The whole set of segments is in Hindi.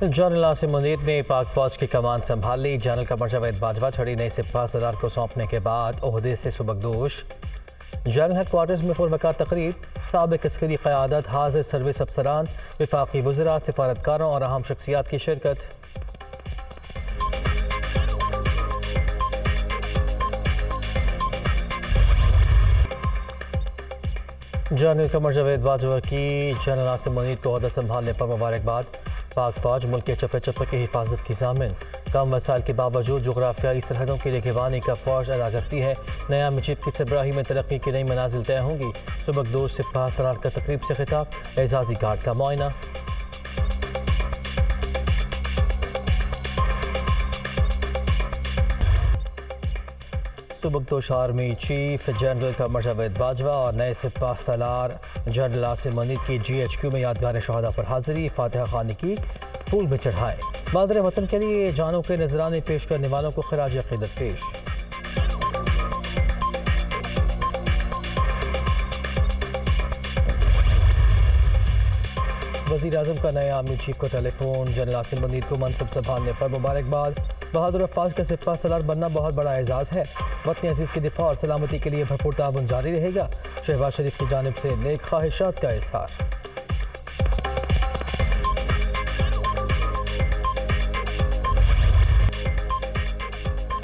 जनरल आसिम मुनीर ने पाक फौज की कमान संभाल ली। जनरल कमर जावेद बाजवा छड़ी नए सिपह सलार को सौंपने के बाद ओहदे से सुबकदोश। जनरल हेडक्वार्टर्स में पुरवकार तकरीब, साबिक अस्करी क़यादत, हाजिर सर्विस अफसरान, वफाकी वज़रा, सिफारतकारों और अहम शख्सियात की शिरकत। जनरल कमर जावेद बाजवा की जनरल आसिम मुनीर को ओहदा संभालने पर मुबारकबाद। पाक फौज मुल्क के चप्पे चप्पे की हिफाजत की ज़ामिन, कम वसाइल के बावजूद जोग्राफियाई सरहदों की निगरानी का फौज अदा करती है। नया चीफ की सरबराही में तरक्की की नई मनाजिल तय होंगी। सुबकदोश सिपह सलार का तकरीब से खिताब, एजाजी गार्ड का मुआयना। सुबकदोश army chief general Qamar Javed Bajwa और नए सिपह सलार जनरल आसिम मुनीर की GHQ में यादगार शहादा पर हाजिरी, फातिहा खानी की फूल में चढ़ाए। मादरे वतन के लिए जानों के नजराने पेश करने वालों को खराज अकीदत पेश। वज़ीर आज़म का नए आर्मी चीफ को टेलीफोन, जनरल आसिम मुनीर को मनसब संभालने पर मुबारकबाद। बहादुर अफ़ाज का सिपह सलार बनना बहुत बड़ा एजाज़ है। वतन अज़ीज़ की दिफा और सलामती के लिए भरपूर ताउन जारी रहेगा। शहबाज शरीफ की जानिब से नेक ख्वाहिशात का इज़हार।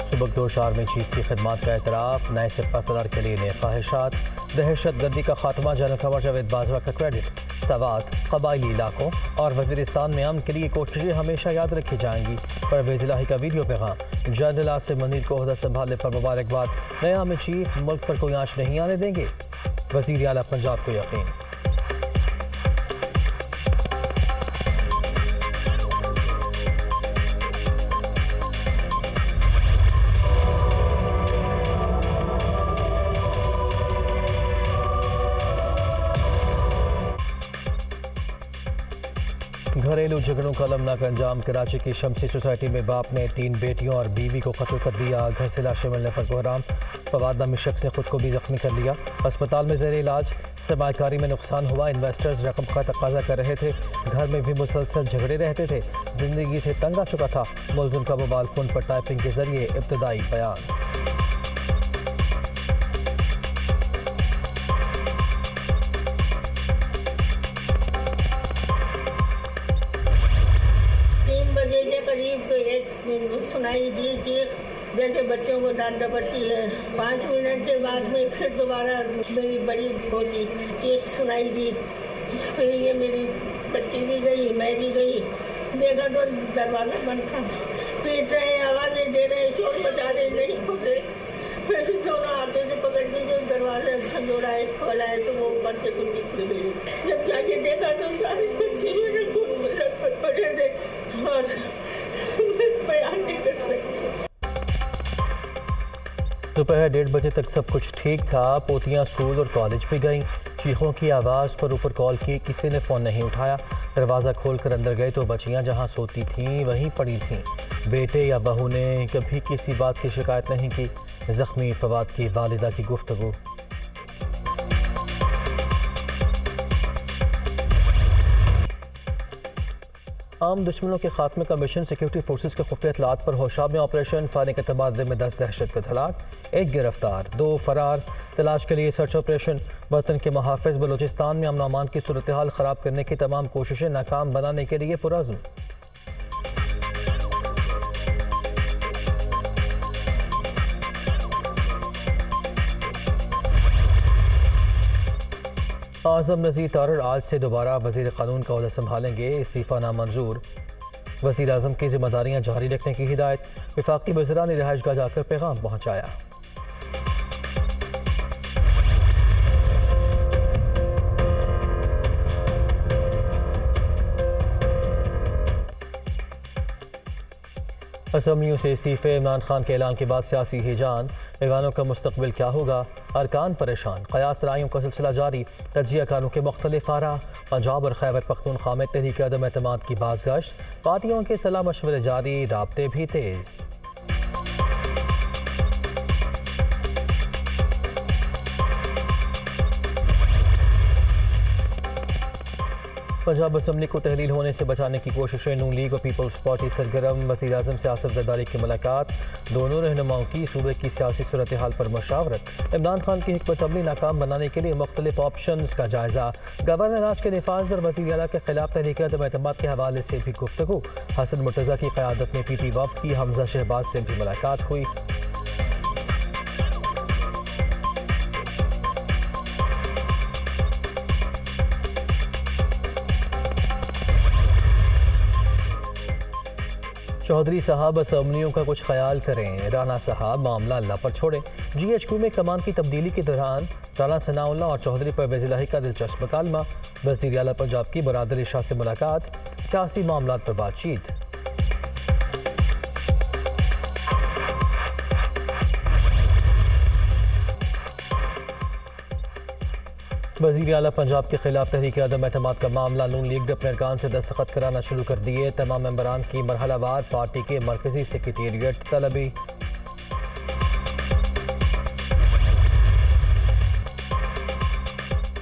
सुबकदोश आर्मी चीफ की खिदमात का एतराफ़, नए सिपह सलार के लिए नेक ख्वाहिशात। दहशत गर्दी का खात्मा, जनरल कमर जावेद बाजवा का क्रेडिट। सवात, कबायली इलाकों और वज़ीरिस्तान में अमन के लिए कोशिशें हमेशा याद रखी जाएंगी। परवेज़ इलाही का वीडियो पैगाम। जनरल आसिम मुनीर को ओहदा संभालने पर मुबारकबाद। नया आर्मी चीफ, मुल्क पर कोई आंच नहीं आने देंगे, वज़ीर आला पंजाब को यकीन। घरेलू झगड़ों का अलमनाक अंजाम, कराची की शमसी सोसाइटी में बाप ने 3 बेटियों और बीवी को कत्ल कर दिया। घर से लाशें मिलने पर कोहराम, फवाद नामी शख्स ने खुद को भी जख्मी कर लिया। अस्पताल में ज़ेर इलाज, सरमायाकारी में नुकसान हुआ। इन्वेस्टर्स रकम का तकाजा कर रहे थे, घर में भी मुसलसल झगड़े रहते थे, जिंदगी से तंग आ चुका था। मुलजिम का मोबाइल फ़ोन पर टाइपिंग के जरिए इब्तदाई बयान। सुनाई दी चीख, जैसे बच्चों को डांट डपटती है। 5 मिनट के बाद में फिर दोबारा मेरी बड़ी होती चीख सुनाई दी। फिर ये मेरी बच्ची भी गई, मैं भी गई। देखा तो दरवाज़ा बंद था, पीट रहे, आवाज़ें दे रहे, शोर मचा रहे, नहीं खोले। फिर से दोनों हाथों से पकड़ के जो दरवाज़ा खंजोड़ा खोला है तो वो ऊपर से कुंडी खुल गई। जब जाके देखा तो सारे बच्चे मेरे खून में लटपट पड़े थे और बयान नहीं कर सकती। दोपहर 1:30 बजे तक सब कुछ ठीक था। पोतियां स्कूल और कॉलेज भी गईं। चीखों की आवाज़ पर ऊपर कॉल की, किसी ने फ़ोन नहीं उठाया। दरवाज़ा खोलकर अंदर गए तो बच्चियां जहां सोती थीं वहीं पड़ी थीं। बेटे या बहू ने कभी किसी बात की शिकायत नहीं की। ज़ख्मी फवाद की वालिदा की गुफ्तगू। आम दुश्मनों के खात्मे का मिशन, सिक्योरिटी फोर्सेस के खुफिया इत्तलात पर होशाब में ऑपरेशन, फायरिंग के तबादले में 10 दहशतगर्द हलाक, 1 गिरफ्तार, 2 फरार। तलाश के लिए सर्च ऑपरेशन। वतन के मुहाफ़िज़ बलूचिस्तान में अमन अमान की सूरत हाल ख़राब करने की तमाम कोशिशें नाकाम बनाने के लिए पुरअज़्म। आज़म नज़ीर तारड़ आज से दोबारा वज़ीर क़ानून का ओहदा संभालेंगे। इस्तीफ़ा नामंजूर। वज़ीर आज़म की जिम्मेदारियाँ जारी रखने की हिदायत। वफाकी वज़रा ने रिहाइशगाह जाकर पैगाम पहुँचाया। असम्बलियों से इस्तीफ़े, इमरान खान के ऐलान के बाद सियासी हिजान। ऐवानों का मुस्तकबिल क्या होगा, अरकान परेशान। क़यास रायों का सिलसिला जारी। तजिया कारों के मुख्तलिफ आरा। पंजाब और खैबर पख्तूनख्वा में तहरीक अदम एतमाद की बाज़गश्त। पार्टियों के सलाह मशवरे जारी, राब्ते भी तेज़। पंजाब असम्बली को तहलील होने से बचाने की कोशिशें, नून लीग और पीपल्स पार्टी सरगर्म। वज़ीर-ए-आज़म से आसिफ ज़रदारी की मुलाकात, दोनों रहनुमाओं की सूबे की सियासी सूरत हाल पर मशावरत। इमरान खान की हिकमत अमली नाकाम बनाने के लिए मुख्तलिफ ऑप्शंस का जायजा। गवर्नर राज के निफाज और वज़ीर आला के खिलाफ तहरीक अदम एतमाद के हवाले से भी गुफ्तगू। हसन मुर्तज़ा की क़यादत में पीटी वफ़द की हमजा शहबाज से भी मुलाकात हुई। चौधरी साहब असम्बलियों का कुछ ख्याल करें, राना साहब मामला अल्लाह पर छोड़ें। GHQ में कमान की तब्दीली के दौरान राना सनाउल्लाह और चौधरी परवेज़ इलाही का दिलचस्प मुकालमा। वज़ीर आला पंजाब की बरादर शाह से मुलाकात, सियासी मामलात पर बातचीत। वज़ीर आला पंजाब के खिलाफ तहरीक अदम एतमाद का मामला, नून लीग ने अपने अरकान से दस्तखत कराना शुरू कर दिए। तमाम मेंबरान की मरहलावार पार्टी के मरकजी सेक्रेटेरिएट तलबी।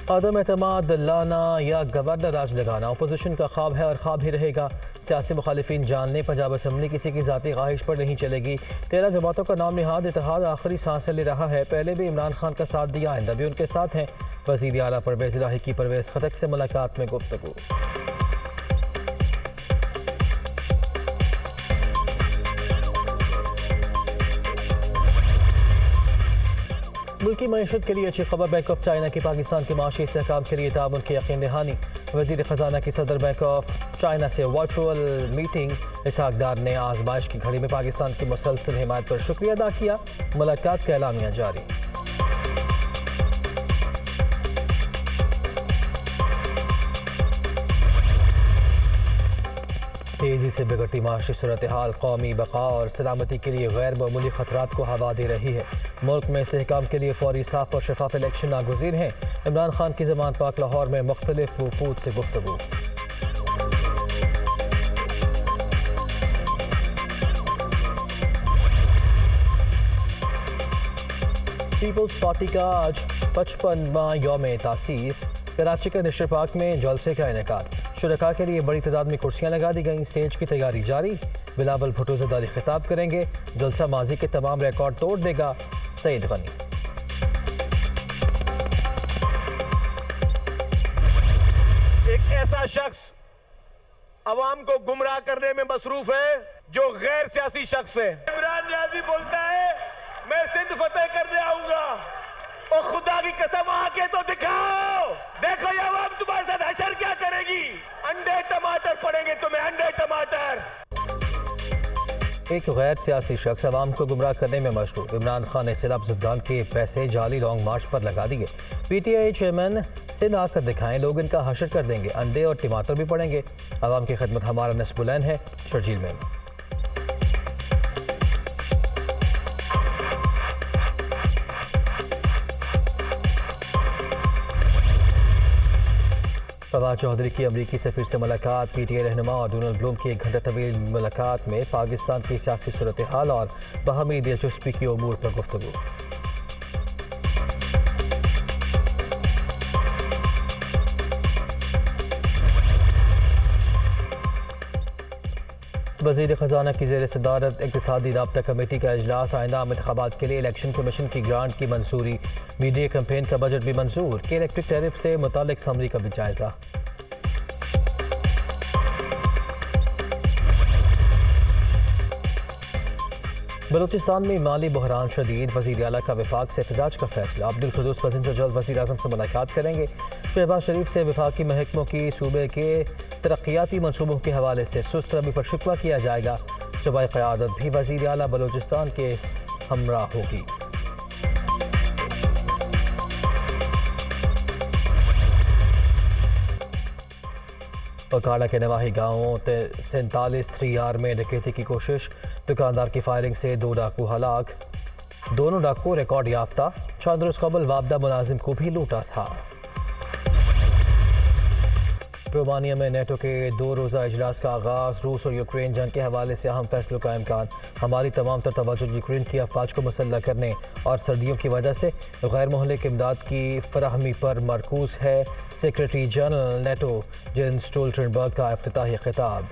अदम एतमाद लाना या गवर्नर राज लगाना अपोजिशन का ख्वाब है और ख्वाब ही रहेगा। सियासी मुखालिफिन जान लें, पंजाब असम्बली किसी की ज़ाती ख्वाहिश पर नहीं चलेगी। 13 जमातों का नाम निहाद इत्तेहाद आखिरी सांसें ले रहा है। पहले भी इमरान खान का साथ दिया, आइंदा भी उनके साथ हैं। वज़ीर आला परवेज़ इलाही की परवेज़ खटक से मुलाकात में गुफ्तगू। मुल्की मईशत के लिए अच्छी खबर, बैंक ऑफ चाइना की पाकिस्तान के माशी इस्तेहकाम के लिए ताउन की यकीन दहानी। वज़ीर ख़जाना की सदर बैंक ऑफ चाइना से वर्चुअल मीटिंग। इसहाक डार ने आजमाइश की घड़ी में पाकिस्तान की मुसलसल हिमायत पर शुक्रिया अदा किया। मुलाकात का एलामिया जारी। तेज़ी से बिगड़ती माशी सूरत हाल कौमी बका और सलामती के लिए गैर मामूली खतरात को हवा दे रही है। मुल्क में इस्तेहकाम के लिए फौरी साफ और शफाफ इलेक्शन नागुज़ीर हैं। इमरान खान की ज़मानत पाक लाहौर में मुख्तलिफ वफूद से गुफ्तगू। पीपल्स पार्टी का आज 55वां यौम तासीस। कराची के निशर पार्क में जलसे का इनेकाद। शुरका के लिए बड़ी तादाद में कुर्सियां लगा दी गई। स्टेज की तैयारी जारी। बिलावल भुट्टो ज़रदारी खिताब करेंगे। जलसा माजी के तमाम रिकॉर्ड तोड़ देगा। सईद गनी। एक ऐसा शख्स अवाम को गुमराह करने में मसरूफ है जो गैर सियासी शख्स है। इमरान नियाज़ी बोलता है मैं सिंध फतेह करने आऊंगा, और खुदा की कसम आके तो दिखाओ। देखो ये अवाम तुम्हारे साथ हशर क्या करेगी। अंडे टमाटर पड़ेंगे तुम्हें, अंडे टमाटर। एक गैर सियासी शख्स अवाम को गुमराह करने में मशरूफ। इमरान खान ने सिला बुजुर्गान के पैसे जाली लॉन्ग मार्च पर लगा दिए। PTI चेयरमैन सिंध आकर दिखाएं, लोग इनका हशर कर देंगे। अंडे और टमाटर भी पड़ेंगे। अवाम की खिदमत हमारा नस्बुलैन है। शर्जील में फवाद चौधरी की अमरीकी सफीर से मुलाकात। PTI रहनुमा और डोनाल्ड ब्लूम की 1 घंटा तवील मुलाकात में पाकिस्तान की सियासी सूरत हाल और बाहमी दिलचस्पी के उमूर पर गुफ्तगू। वज़ीर ख़जाना की ज़ेर सदारत इक़्तिसादी राब्ता कमेटी का इजलास। आइंदा इंतख़ाबात के लिए इलेक्शन कमीशन की ग्रांट की मंजूरी। मीडिया कैंपेन का बजट भी मंजूर। के इलेक्ट्रिक टैरिफ से मुतालिक समरी का भी जायजा। बलूचिस्तान में माली बहरान शदीद। वज़ीर आला का वफाक से एहतजाज का फैसला। अब्दुल कुद्दूस पसंद जल्द वज़ीर आज़म से मुलाकात करेंगे। शहबाज शरीफ से वफाकी महकमों की सूबे के तरक्याती मनसूबों के हवाले से सुस्त रवि पर शिकवा किया जाएगा। सूबाई क़यादत भी वज़ीर आला बलूचिस्तान के हमरा होगी। पकाड़ा के नवाही गाँवों 47 3R में डकैती की कोशिश। दुकानदार की फायरिंग से 2 डाकू हलाक। दोनों डाकू रिकॉर्ड याफ्ता। चंद रोज कबल वापदा मुलाजिम को भी लूटा था। रोमानिया में नेटो के 2 रोज़ा इजलास का आगाज़। रूस और यूक्रेन जंग के हवाले से अहम फैसलों का इम्कान। हमारी तमाम तर तवज्जो यूक्रेन की अफवाज को मुसल्लह करने और सर्दियों की वजह से गैर मुहल्लिक इमदाद की फराहमी पर मरकूज है। Secretary general NATO Jens Stoltenberg का इफ्तिताही खिताब।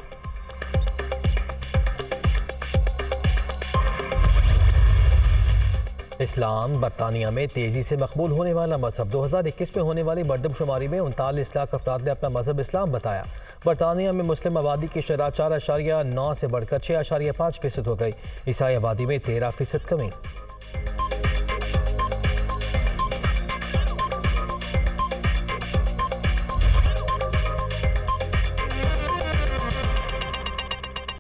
इस्लाम बरतानिया में तेज़ी से मकबूल होने वाला मजहब। 2021 में होने वाली मरदमशुमारी में 39 लाख अफराद ने अपना मजहब इस्लाम बताया। बरतानिया में मुस्लिम आबादी की शरह 4.9 से बढ़कर 6.5% हो गई। ईसाई आबादी में 13% कमी।